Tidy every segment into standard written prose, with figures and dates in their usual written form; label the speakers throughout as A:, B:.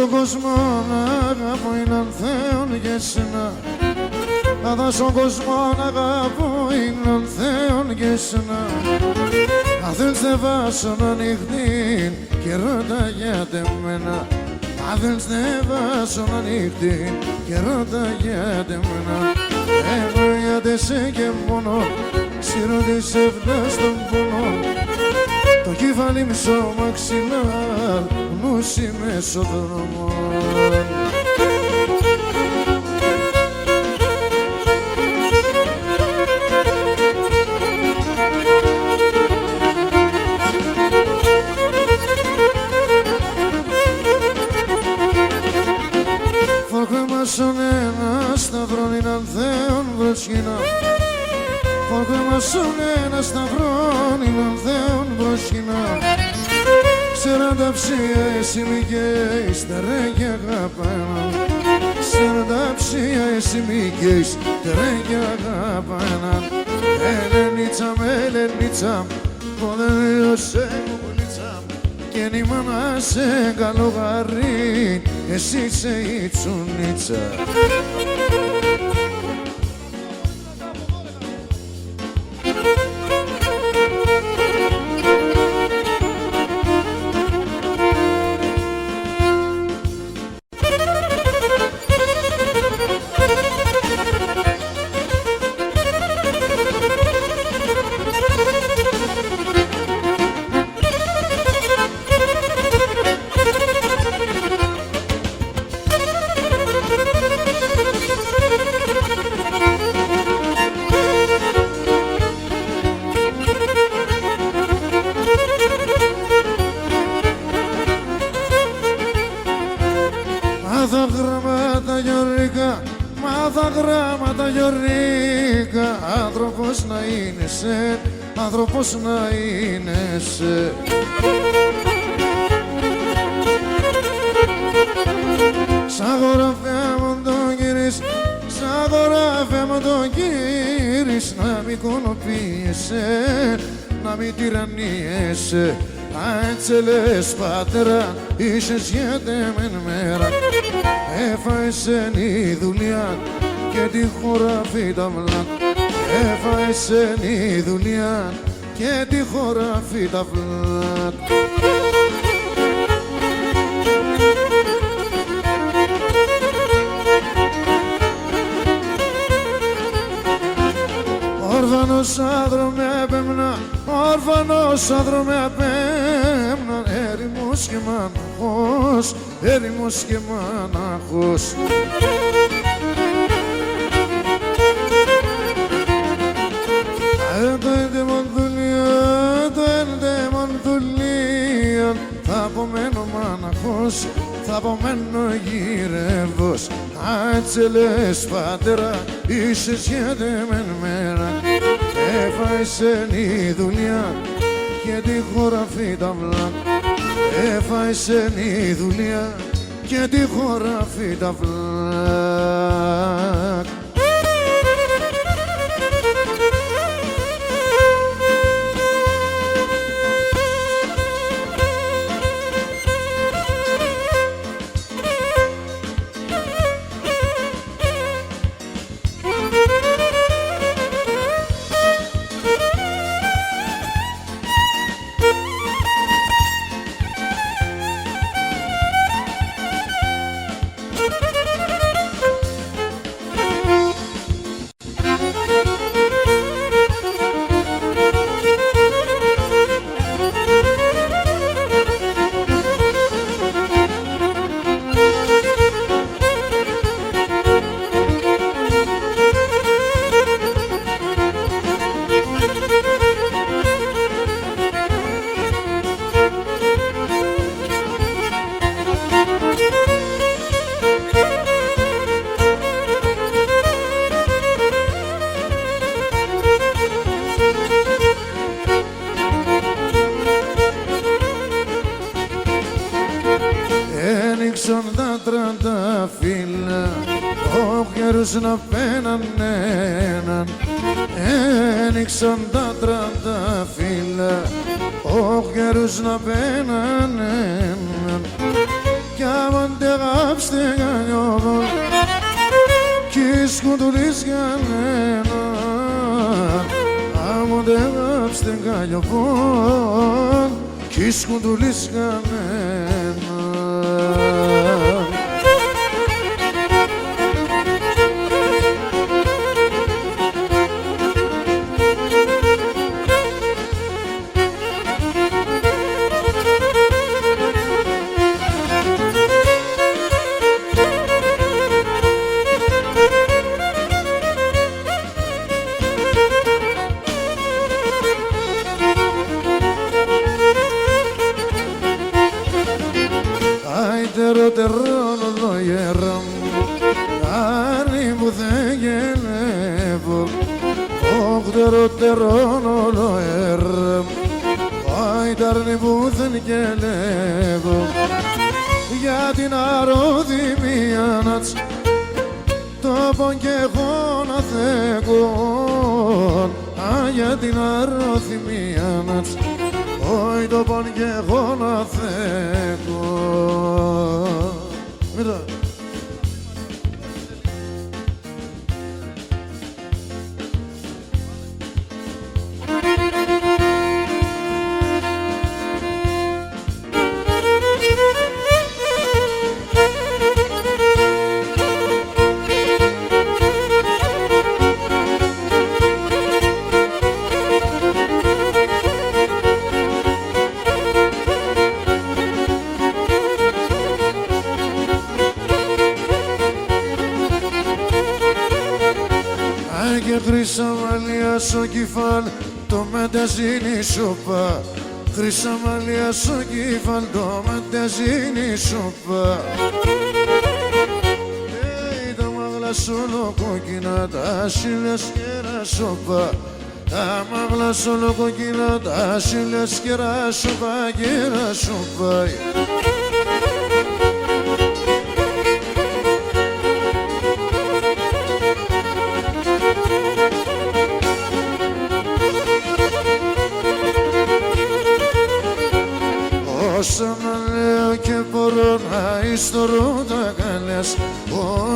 A: δώσω κόσμο να αγαπώ είναι αν Θεόν και εσένα. Θα δώσω κόσμο να αγαπώ είναι αν Θεόν και εσένα. Αν δεν σε βάσω να νυχτήν και ρώτα γιατί εμένα. Αν δεν σε βάσω να νυχτήν και ρώτα γιατί εμένα. Εγώ γιατί σε και μόνο ξέρω τι σε φτάσει στον πόνο. Το κεφάλι μισό μαξιλάρ, νους είμαι στο δρόμο. Φορκρέμασον ένα σταυρόν είναι αν Θεόν προσκυνά. Φορκρέμασον ένα σταυρόν είναι αν Θεόν προσκυνά. Ξέραν ψία εσύ μη καίεις, τα ρέγγια αγαπάνα. Ξέραν ψία εσύ μη καίεις, τα ρέγγια αγαπάνα. Ελενίτσα με Ελενίτσα, ποδέλωσε μου πουλίτσα. Και νήμα να σε καλογαρί, εσύ είσαι η τσουνίτσα. Μάθα γράμματα γιορρικά, μάθα γράμματα γιορρικά. Άνθρωπος να είναι σε, άνθρωπος να είναι σε. Σαν γραφέα μου τον γύρις, σαν γραφέα μου τον γύρις. Να μην κονοποιέσαι, να μην τυραννιέσαι. Έτσι λες πατέρα, είσες γιατεμένη μέρα. Έφαεσεν η δουλειά και τη χώρα φυταυλά. Έφαεσεν η δουλειά και τη χώρα φυταυλά. Όρφανος άντρο με απέμνα, όρφανος άντρο με απέμνα. Έρημος και μάναχος, έρημος και μάναχος. Το έντεμον δουλειάν, το έντεμον δουλειάν. Θα απομένω μάναχος, θα απομένω γυρεύος. Έτσι λες πατέρα, είσες γιατεμένη μέρα. Έφαεσεν η δουλειά και τη χώρα φυταυλά. Έφαεσεν η δουλειά και τη χώρα φυταυλά. Άνοιξαν τα τρανταφύλλα, ο καιρός να πέναν έναν. Άνοιξαν τα τρανταφύλλα, ο καιρός να πέναν έναν. κι άμα ντεγάψτε κανιόβον κι σκουντουλείς κανένα άμα ντεγάψτε κανιόβον κι σκουντουλείς κανένα. Τερώνω γέρα μου, άρη που δεν γενεύω, τερώνω γέρα μου, άιταρνη που δεν γενεύω, για την αρροδημία να τς, το πον κι εγώ να θεκώ, για την αρροδημία να τς, όχι το πον κι εγώ να θεκώ. Μira. Και χρυσαμαλία στο κεφάλ το μεταζίνι σοπά, χρυσαμαλία στο κεφάλ το μεταζίνι σοπά. Τα μάγλα σολοκόκκινα τα σύλλες κέρα σοπά, τα μάγλα σολοκόκκινα τα σύλλες κέρα σοπά, κέρα σοπά. Όσα να λέω και μπορώ να ιστορώ τα καλές,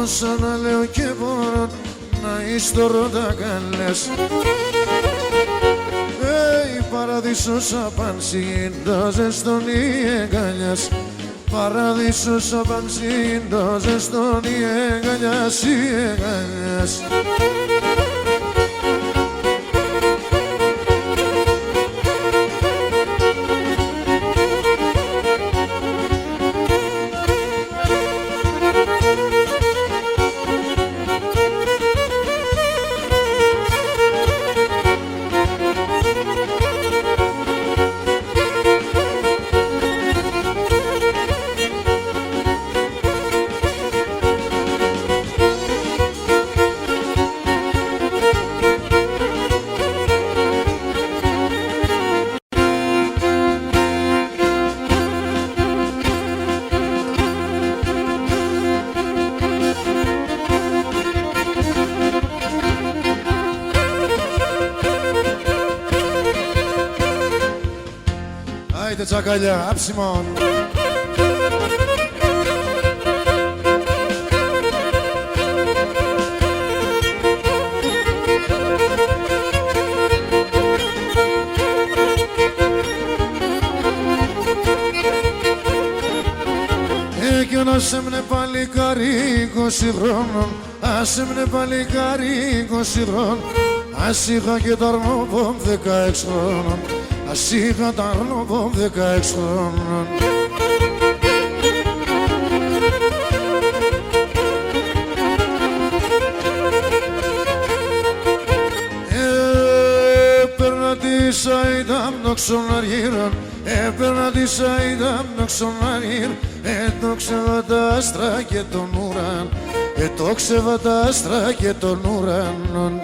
A: όσα να λέω και μπορώ να ιστορώ τα καλές. Παραδείσος απανσίντο ζεστονί εγκαλιάς, παραδείσος απανσίντο ζεστονί εγκαλιάς, εγκαλιάς. Άιτε τσακαλιά, άψιμον. Κι ένας έμνε παλικάρι 20 χρόνων, ας έμνε παλικάρι 20 χρόνων, ας είχα και τα αρνόπομ 16 χρόνων, ας είχα τα αρνόπομ 16 χρόνων. Έπαιρνα τη σαϊδά μ' το ξοναργύρον, έπαιρνα τη σαϊδά μ' το ξοναργύρον, έτοξευα τα άστρα και τον ουραν, έτοξευα τα άστρα και τον ουρανον.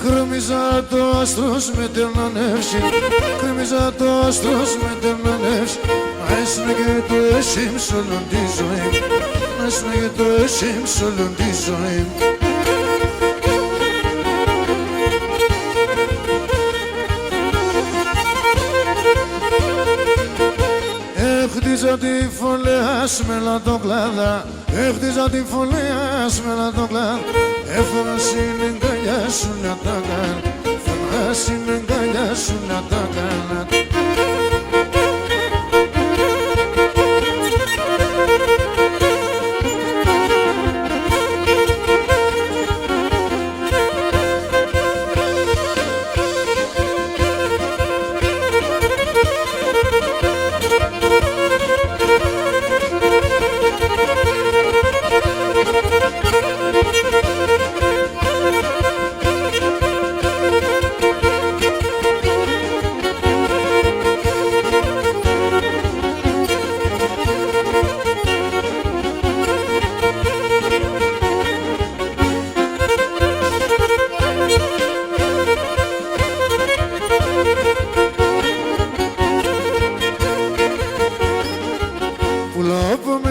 A: Κρέμιζα το άστρος με την ανεύση, κρέμιζα το άστρος με την ανεύση, λέγε το εσύ μ' σ' όλη τη ζωή. Να σου λέγε το εσύ μ' σ' όλη τη ζωή. Έχτιζα τη φωλέα με κλάδα, έχτιζα τη φωλέα με κλάδα. Έφερα στην εγκαλιά σου να τα κάνω, έφερα στην εγκαλιά σου να τα κάνω.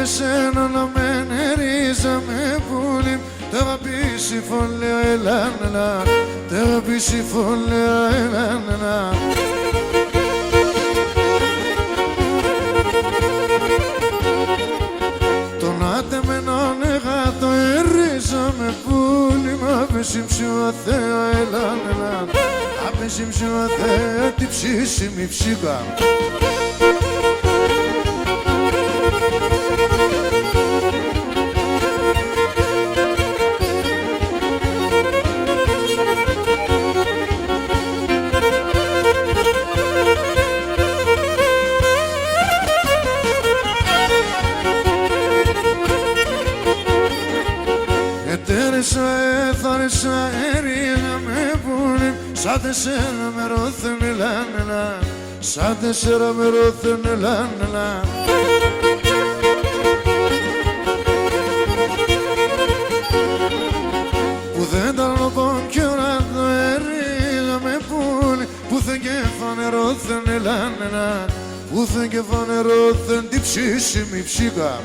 A: Σένα να με νερίζα με πουλί, τα αγαπήσει φωλέα ελάννα, τα αγαπήσει φωλέα ελάννα. Τον άτε με νόνεγα το ερίζα με πουλί, μα πέσει ψιου αθέα ελάννα, απέσει ψιου αθέα τη ψήσιμη ψήκα. Έθαρεσα ερίδα με πουλί, σαν 4 με ρώθεν ελάννα, σαν 4 με ρώθεν ελάννα. Που δεν τα λοπών κι ώρα το ερίδα με πουλί, που δεν και φανερώθεν ελάννα, που δεν και φανερώθεν τη ψήσιμη ψήκα.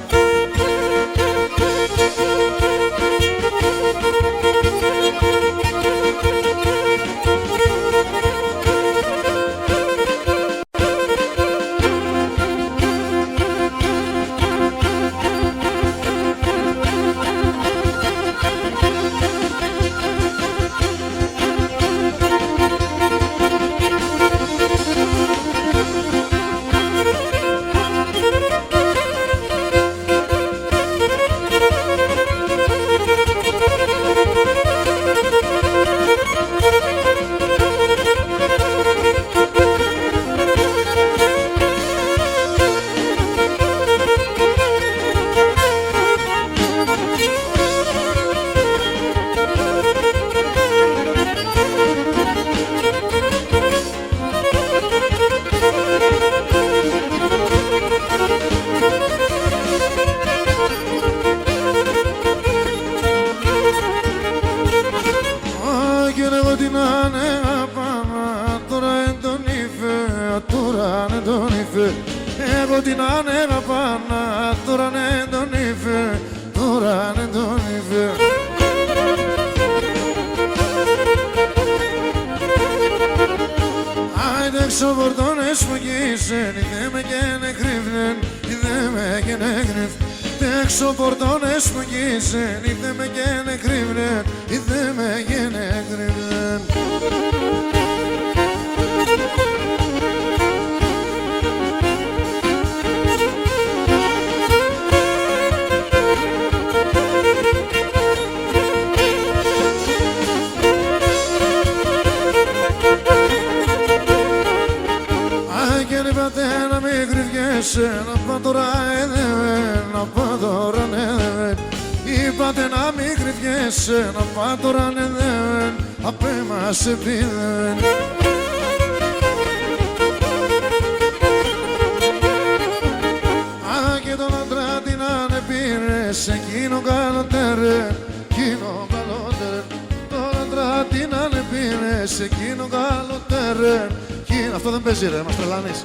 A: Εγώ την ανέβα πάνω, τώρα ναι τον ήφε, τώρα ναι τον ήφε. Άιντε ξοπορτώνες μου γύσεν, είδε με και νεκρύβνεν, είδε με και νεκρύβνεν. Έξω πορτώνες μου γύσεν, είδε με και νεκρύβνεν, είδε με και νεκρύβνεν. Να μην κρυβιέσαι, να πά τώρα εδεμέν, να πά τώρα εδεμέν. Είπατε να μην κρυβιέσαι, να πά τώρα εδεμέν, απ' εμάς επίδεμεν. Α, και τον άντρα την ανεπήρες, εκείνο καλοτέρε, εκείνο καλοτέρε. Τον άντρα την ανεπήρες, εκείνο καλοτέρε. Αυτό δεν παίζει ρε, μας τρελάνεις.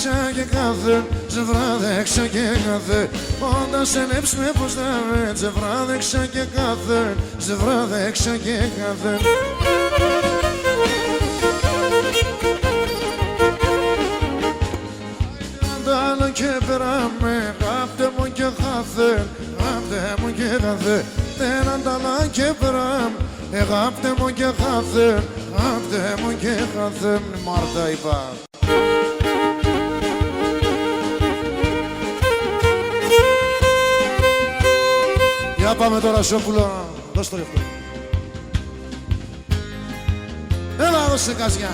A: βράδεξα και κάθε, σε βράδεξα και κάθε. Όταν σε λέψουμε πως θα με, σε βράδεξα και κάθε, σε βράδεξα και κάθε. Αντάλλα και περάμε, γάπτε μου και κάθε, γάπτε μου και κάθε. Τε αντάλλα και περάμε, γάπτε μου και κάθε, γάπτε μου και κάθε. Μάρτα είπα. Για πάμε τώρα Σόπουλο, δώσ' το λεπτό. Έλα δώσε καζιά.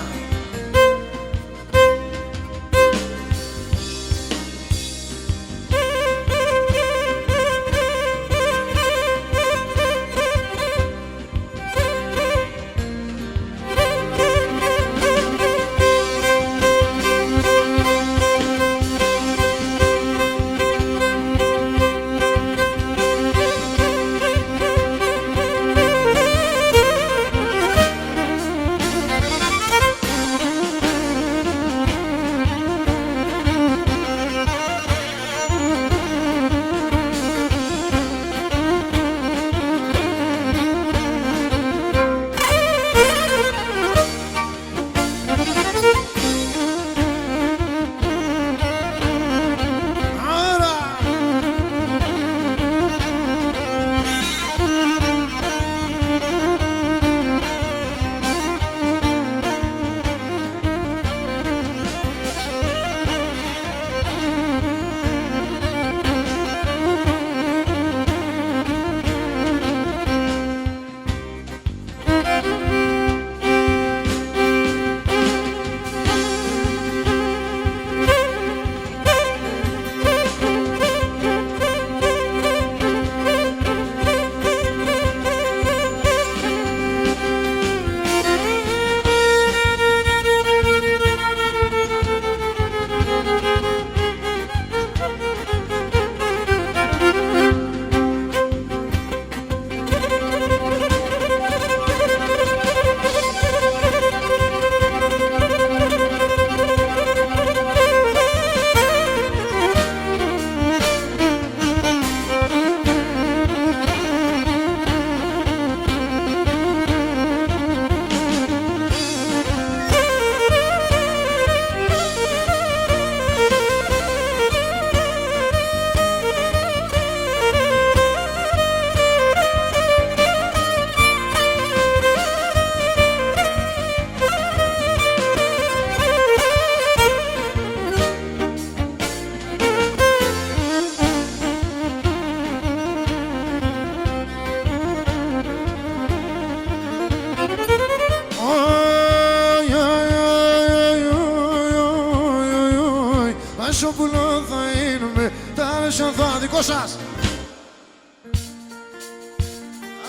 A: Σόπουλο θα είναι, τα άλεσαν θα δικό σας.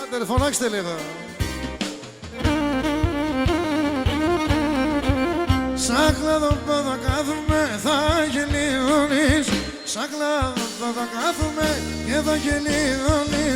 A: Άντε, φωνάξτε λίγο. Σαν κλάδο θα κάθουμε, θα γελίδωνεις. Σαν κλάδο θα κάθουμε και θα γελίδωνεις.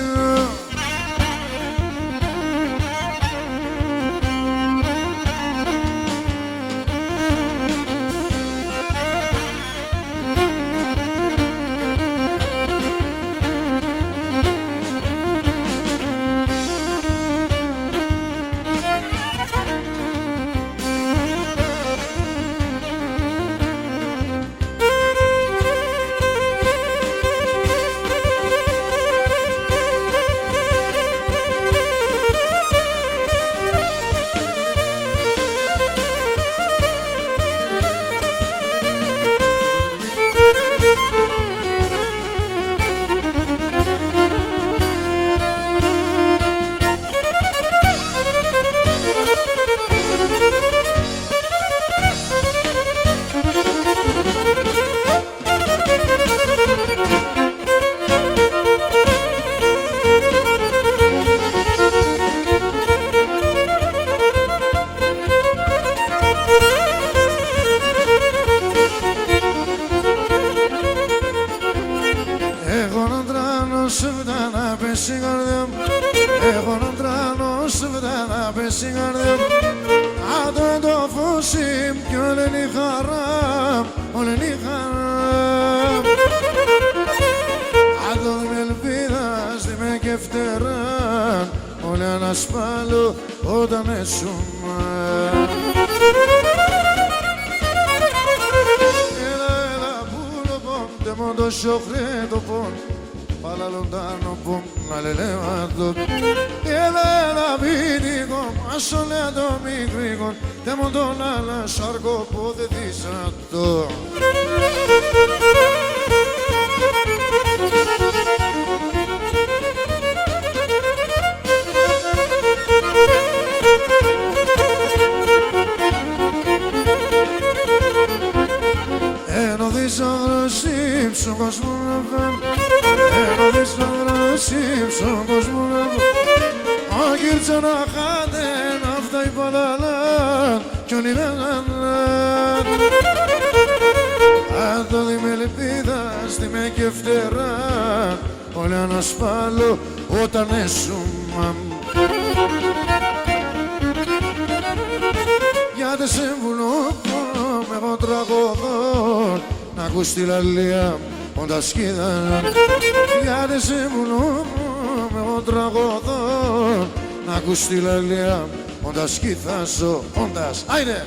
A: Έχω έναν τρανό σου να πέσει η καρδιά μου. Αν το φως κι όλη η χαρά όλη νύχτα. Άδω με ελπίδα στη με και φτερά, όλοι ανασπάλω όταν έσουμε. Έλα πουλο πον, τεμόν το σιωχρέτο πον, πάλα λοντάνο πον, αλελεύατο. Έλα πίτικο, ασολέα το μικρίκον, τεμόν τον άλλα σάρκο πόδε δίσατο. Ενώ δεις αγροσίμ στον κόσμο να βέμ, ενώ δεις αγροσίμ στον κόσμο να βέμ, ο κύρτσα να χάτεν αυτά οι παλαλάν κι όλοι βέλαν. Αν το δει με ελπίδα στη με και φτερά, όλοι ανασπάλω όταν έσουμα. Γιατί συμβουλώ με εγώ τραγωδόν, να ακούς τη λαλία όντα σκίδα. Γιατί συμβουλώ με εγώ τραγωδόν, να ακούς τη λαλία όντα σκήθασο, όντας. Άιντε!